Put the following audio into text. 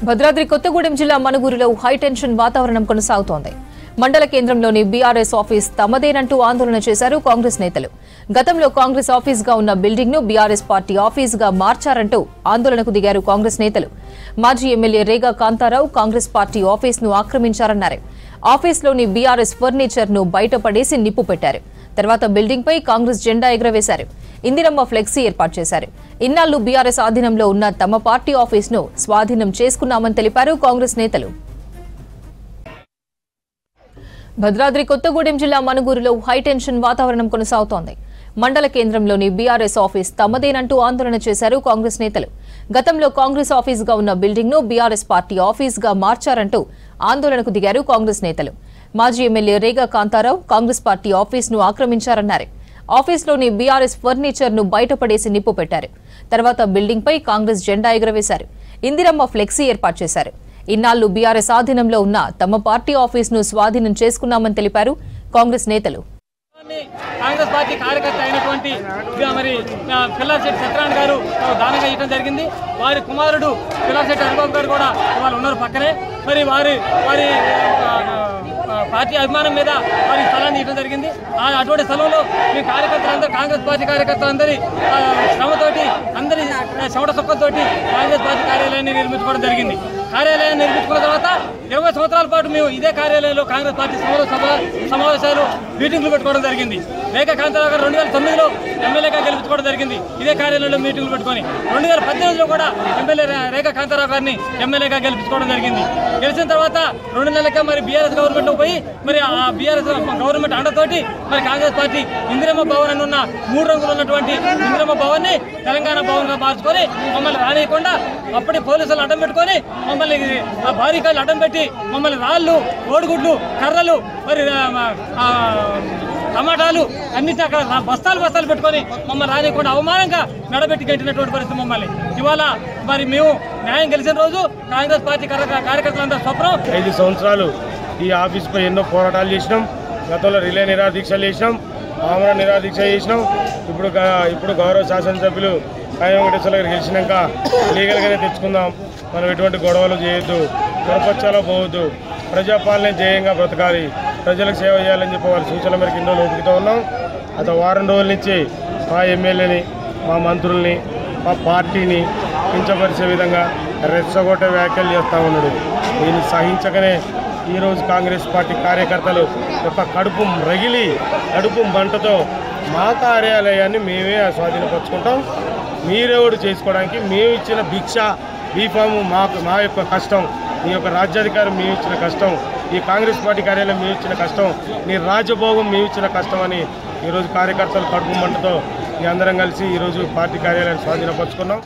భద్రాద్రి కొత్తగూడెం జిల్లా మనుగురులో హైటెన్షన్ వాతావరణం కొనసాగుతోంది. మండల కేంద్రంలోని బీఆర్ఎస్ ఆఫీస్ తమదేనంటూ ఆందోళన చేశారు కాంగ్రెస్ నేతలు. గతంలో కాంగ్రెస్ ఆఫీస్ గా ఉన్న బిల్డింగ్ ను బీఆర్ఎస్ పార్టీ ఆఫీస్ గా మార్చారంటూ ఆందోళనకు దిగారు కాంగ్రెస్ నేతలు. మాజీ MLA Rega Kantharao Congress party office ను ఆక్రమించారన్నారు. ఆఫీస్లోని బీఆర్ఎస్ ఫర్నిచర్ ను బయటపడేసి నిప్పు పెట్టారు. తర్వాత బిల్డింగ్ పై కాంగ్రెస్ జెండా ఎగురవేశారు. ఇందిరమ్మ ఫ్లెక్సీ ఏర్పాటు చేశారు. ఇన్నాళ్లు బీఆర్ఎస్ ఆధీనంలో ఉన్న తమ పార్టీ ఆఫీస్ ను స్వాధీనం చేసుకున్నామని తెలిపారు కాంగ్రెస్ నేతలు. భద్రాద్రి కొత్తగూడెం జిల్లా మనుగురులో హైటెన్షన్ వాతావరణం కొనసాగుతోంది. మండల కేంద్రంలోని బీఆర్ఎస్ ఆఫీస్ తమదేనంటూ ఆందోళన చేశారు కాంగ్రెస్ నేతలు. గతంలో కాంగ్రెస్ ఆఫీస్ గా ఉన్న బిల్డింగ్ ను బీఆర్ఎస్ పార్టీ ఆఫీస్ గా మార్చారంటూ ఆందోళనకు దిగారు కాంగ్రెస్ నేతలు. మాజీ MLA Rega Kantharao Congress party office ను ఆక్రమించారన్నారు. ఆఫీస్లోని బీఆర్ఎస్ ఫర్నిచర్ ను బయటపడేసి నిప్పు పెట్టారు. తర్వాత బిల్డింగ్ పై కాంగ్రెస్ జెండా ఎగురవేశారు. ఇందిరమ్మ ఫ్లెక్సీ ఏర్పాటు చేశారు. ఇన్నాళ్లు బీఆర్ఎస్ ఆధీనంలో ఉన్న తమ పార్టీ ఆఫీస్ ను స్వాధీనం చేసుకున్నామని తెలిపారు కాంగ్రెస్ నేతలు. కాంగ్రెస్ పార్టీ కార్యకర్త అయినటువంటి మరి పిల్లాశెట్టి సత్యనారాయణ గారు దానంగా ఇవ్వడం జరిగింది. వారి కుమారుడు పిల్లాశెట్టి హరిబాబు గారు కూడా వాళ్ళు ఉన్నారు పక్కనే. మరి వారి పార్టీ అభిమానం మీద వారి స్థలాన్ని ఇవ్వడం జరిగింది. అటువంటి స్థలంలో మీ కార్యకర్తలందరూ కాంగ్రెస్ పార్టీ కార్యకర్తలందరి శ్రమతోటి అందరి చెమట సొక్కతోటి కాంగ్రెస్ పార్టీ కార్యాలయాన్ని నిర్మించుకోవడం జరిగింది. కార్యాలయాన్ని నిర్మించుకున్న తర్వాత 20 సంవత్సరాల పాటు మేము ఇదే కార్యాలయంలో కాంగ్రెస్ పార్టీ సమావేశాలు మీటింగ్లు పెట్టుకోవడం జరిగింది. రేఖా కాంతారావు గారు 2009లో ఎమ్మెల్యేగా గెలుచుకోవడం జరిగింది. ఇదే కార్యాలయంలో మీటింగ్లు పెట్టుకొని 2018లో కూడా ఎమ్మెల్యే రేఖా కాంతారావు గారిని ఎమ్మెల్యేగా గెలుచుకోవడం జరిగింది. గెలిచిన తర్వాత 2 నెలలకే మరి బీఆర్ఎస్ గవర్నమెంట్ పోయి మరి ఆ బీఆర్ఎస్ గవర్నమెంట్ అండతోటి మరి కాంగ్రెస్ పార్టీ ఇందిరమ్మ భవన్ అని ఉన్న 3 రంగులు ఉన్నటువంటి ఇందిరమ్మ భవన్ ని తెలంగాణ భవన్ గా మార్చుకొని మమ్మల్ని రానియకుండా అప్పటి పోలీసులు అడ్డం పెట్టుకొని మమ్మల్ని భారీ కాళ్ళు అడ్డం పెట్టి మమ్మల్ని రాళ్ళు, కోడిగుడ్లు, కర్రలు, మరి టమాటాలు అన్నిటి అక్కడ బస్తాలు పెట్టుకొని మమ్మల్ని రానియకుండా అవమానంగా నడబెట్టి గెంటినటువంటి పరిస్థితి మమ్మల్ని. ఇవాళ మరి మేము న్యాయం గెలిచిన రోజు కాంగ్రెస్ పార్టీ కార్యకర్తలంతా స్వప్నం. 5 సంవత్సరాలు ఈ ఆఫీస్పై ఎన్నో పోరాటాలు చేసినాం. గతంలో రిలే నిరాదీక్షలు చేసినాం, ఆమరణ నిరాదీక్ష చేసినాం. ఇప్పుడు గౌరవ శాసనసభ్యులు కాయం వెంకటేశ్వర గారు గెలిచినాక లీగల్గానే తెచ్చుకుందాం, మనం ఎటువంటి గొడవలు చేయొద్దు, పొరపచ్చాలో పోవద్దు, ప్రజాపాలనే ధ్యేయంగా బ్రతకాలి, ప్రజలకు సేవ చేయాలని చెప్పి వారి సూచనల మేరకు ఎన్నో ఓపికతో ఉన్నాం. గత వారం రోజుల నుంచి మా ఎమ్మెల్యేని, మా మంత్రుల్ని, మా పార్టీని కించపరిచే విధంగా రెచ్చగొట్ట వ్యాఖ్యలు చేస్తూ ఉన్నాడు. దీన్ని సహించకనే ఈరోజు కాంగ్రెస్ పార్టీ కార్యకర్తలు యొక్క కడుపు మంటతో మా కార్యాలయాన్ని మేమే స్వాధీనపరుచుకుంటాం. మీరెవడు చేసుకోవడానికి మేము ఇచ్చిన భిక్ష బీఫాము మా యొక్క కష్టం, మీ యొక్క రాజ్యాధికారం మేము ఇచ్చిన కష్టం, ఈ కాంగ్రెస్ పార్టీ కార్యాలయం మేము ఇచ్చిన కష్టం, మీ రాజభోగం మేము ఇచ్చిన కష్టం అని ఈరోజు కార్యకర్తలు కడుపు మంటతో మీ అందరం కలిసి ఈరోజు పార్టీ కార్యాలయాన్ని స్వాధీనపరుచుకున్నాం.